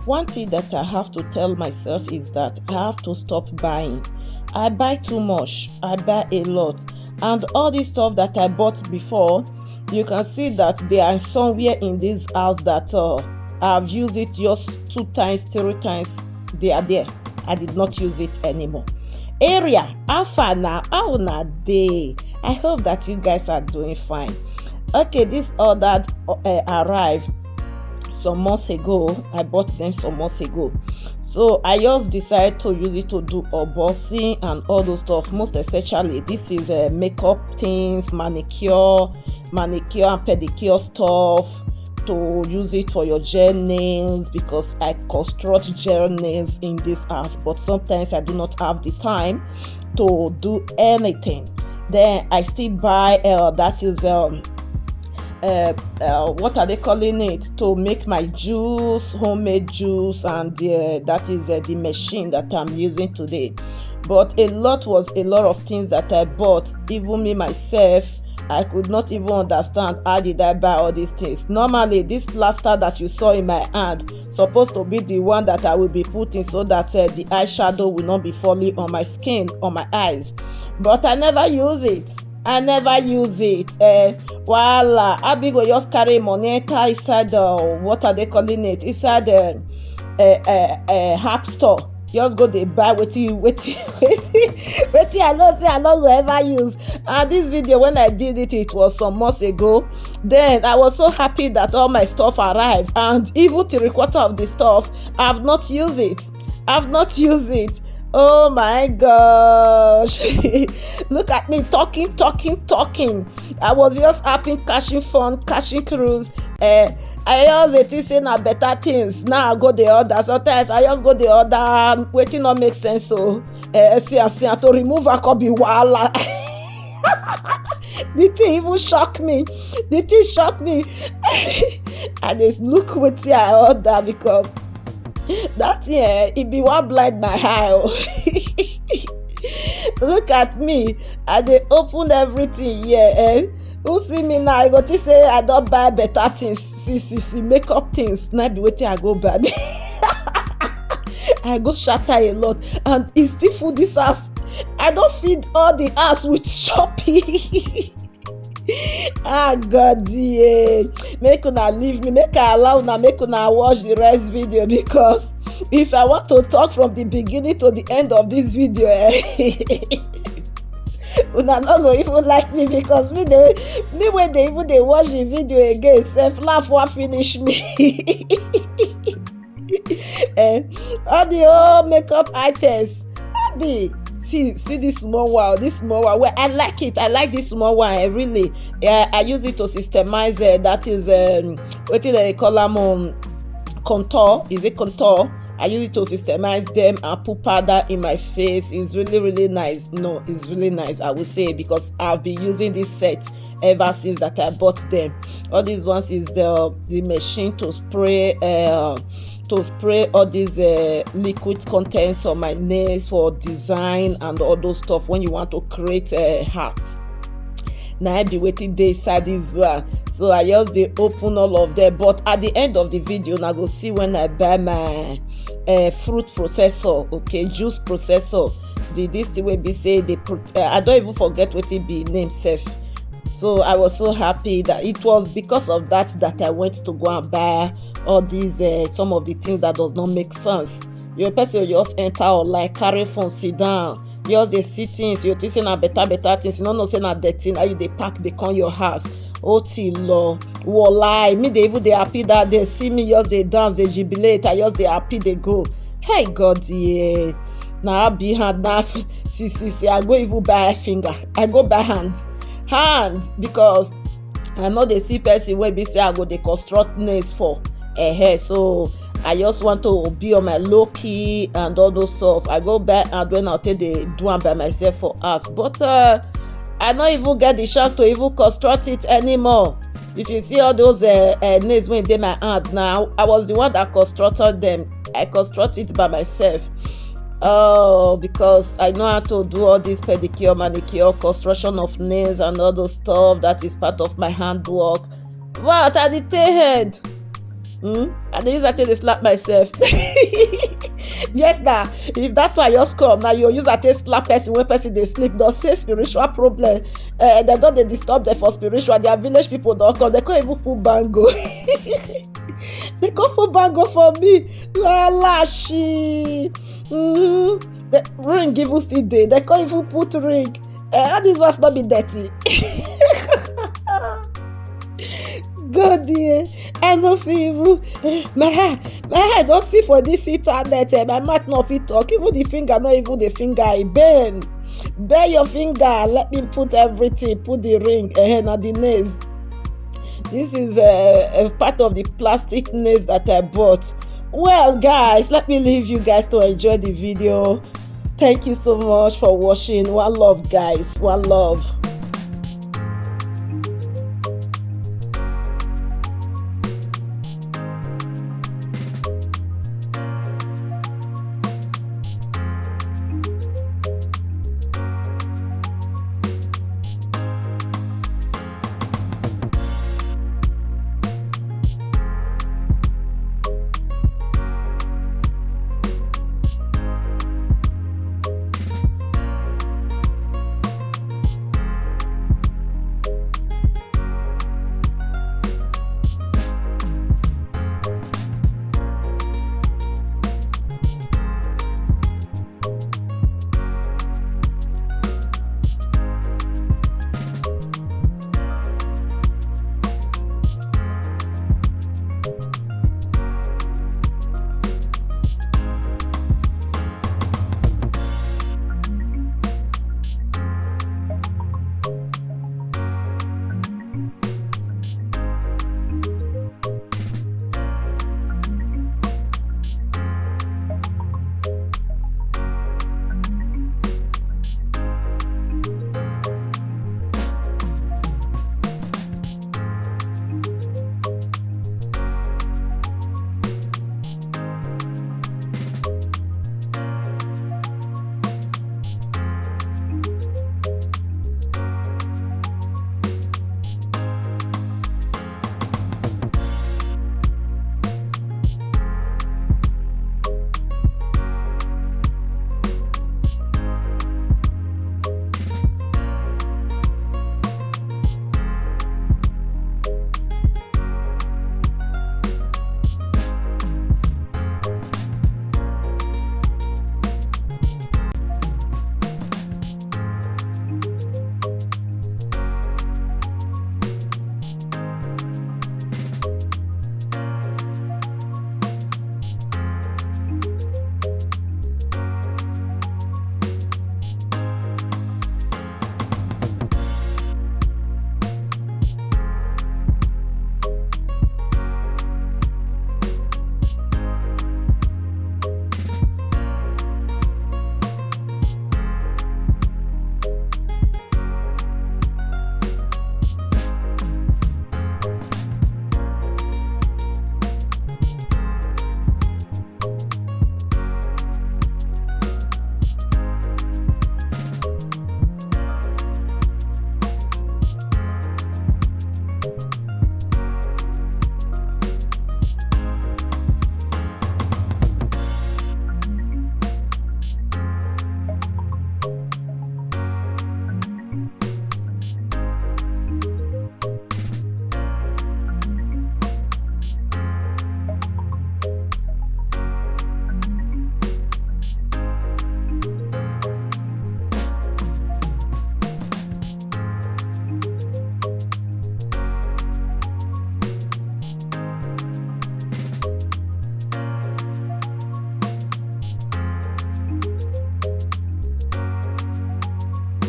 One thing that I have to tell myself is that I have to stop buying. I buy too much. I buy a lot. And all this stuff that I bought before, you can see that they are somewhere in this house that I've used it just 2 times, 3 times. They are there. I did not use it anymore. Area, how far now? How na day? I hope that you guys are doing fine. Okay, this order arrived some months ago. I bought them some months ago, so I just decided to use it to do bossing and all those stuff. Most especially this is makeup things, manicure and pedicure stuff, to use it for your gel nails, because I construct gel nails in this house, but sometimes I do not have the time to do anything. Then I still buy that is what are they calling it, to make my juice, homemade juice, and that is the machine that I'm using today. But a lot of things that I bought. Even me myself, I could not even understand how did I buy all these things. Normally this plaster that you saw in my hand supposed to be the one that I will be putting so that the eyeshadow will not be falling on my skin, on my eyes, but I never use it. Voila, Abi go just carry money inside what are they calling it, inside app store. Just go dey buy wetin I know say I no go ever use. And this video, when I did it, it was some months ago. Then I was so happy that all my stuff arrived, and even 3/4 of the stuff I've not used it. Oh my gosh. Look at me talking. I was just happy, catching fun, catching cruise. I just think say na better things. Now I go the order. Sometimes I just go the order, waiting not make sense. So see to remove a could be wahala. The thing even shock me. And it's look wetin I order, because that it be one blind my eye. Look at me, I dey open everything here. Who see me now, I go to say I don't buy better things. See makeup things. Now be waiting I go buy. I go shatter a lot, and it's still full this house. I don't feed all the house with shopping. God, yeah. Make una leave me, make I allow una, make una watch the rest video, because if I want to talk from the beginning to the end of this video, una no go even like me, because me when they even they watch the video again, self laugh wan finish me. All the old makeup items, Abi. See this small one, well, I like it. I like this small one, really. I use it to systemize that is what do they call them, contour. Is it contour? I use it to systemize them and put powder in my face. It's really nice. No, it's really nice, I would say, because I've been using this set ever since that I bought them. All these ones is the machine to spray all these liquid contents on my nails for design and all those stuff when you want to create a hat. Now I be waiting dey inside this one, so I just dey open all of them. But at the end of the video, now go see when I buy my fruit processor, okay, juice processor. This thing wey be say I don't even forget what it be name sef. So I was so happy that it was because of that I went to go and buy all these some of the things that does not make sense. Your person just enter online, carry phone, sit down, just dey see things. You think say na better things. You no know say na dirty. Now you dey pack, dey come your house. Oh till walai, me dey even dey happy that they see me just dey dance, dey jubilate. I just dey happy, dey go. Hey God, yeah. Now I be hand now. See. I go even buy finger. I go buy hands, because I know they see person wey be say I go dey construct nails for. So I just want to be on my low key and all those stuff. I go back and when I'll take the do am by myself for us. But I don't even get the chance to even construct it anymore. If you see all those nails when they my hand now, I was the one that constructed them. I constructed it by myself. Because I know how to do all this pedicure, manicure, construction of nails and all those stuff. That is part of my handwork. But at the tail end, I dey use that thing dey slap myself. Yes na, if that's why yours come na, you use that thing slap person when person dey sleep. Don say spiritual problem, dem don dey disturb them for spiritual. Their village people don come, dem come even put bango. They come put bango for me. Lashi. The ring even still dey. They can't even put ring. All these ones not be dirty. God dear, I no feel even my head don't see for this internet. My mouth no fit talk. Even the finger, not even the finger. I bend your finger. Let me put everything. Put the ring. Now the nails. This is a part of the plastic nails that I bought. Well, guys, let me leave you guys to enjoy the video. Thank you so much for watching. One love, guys. One love.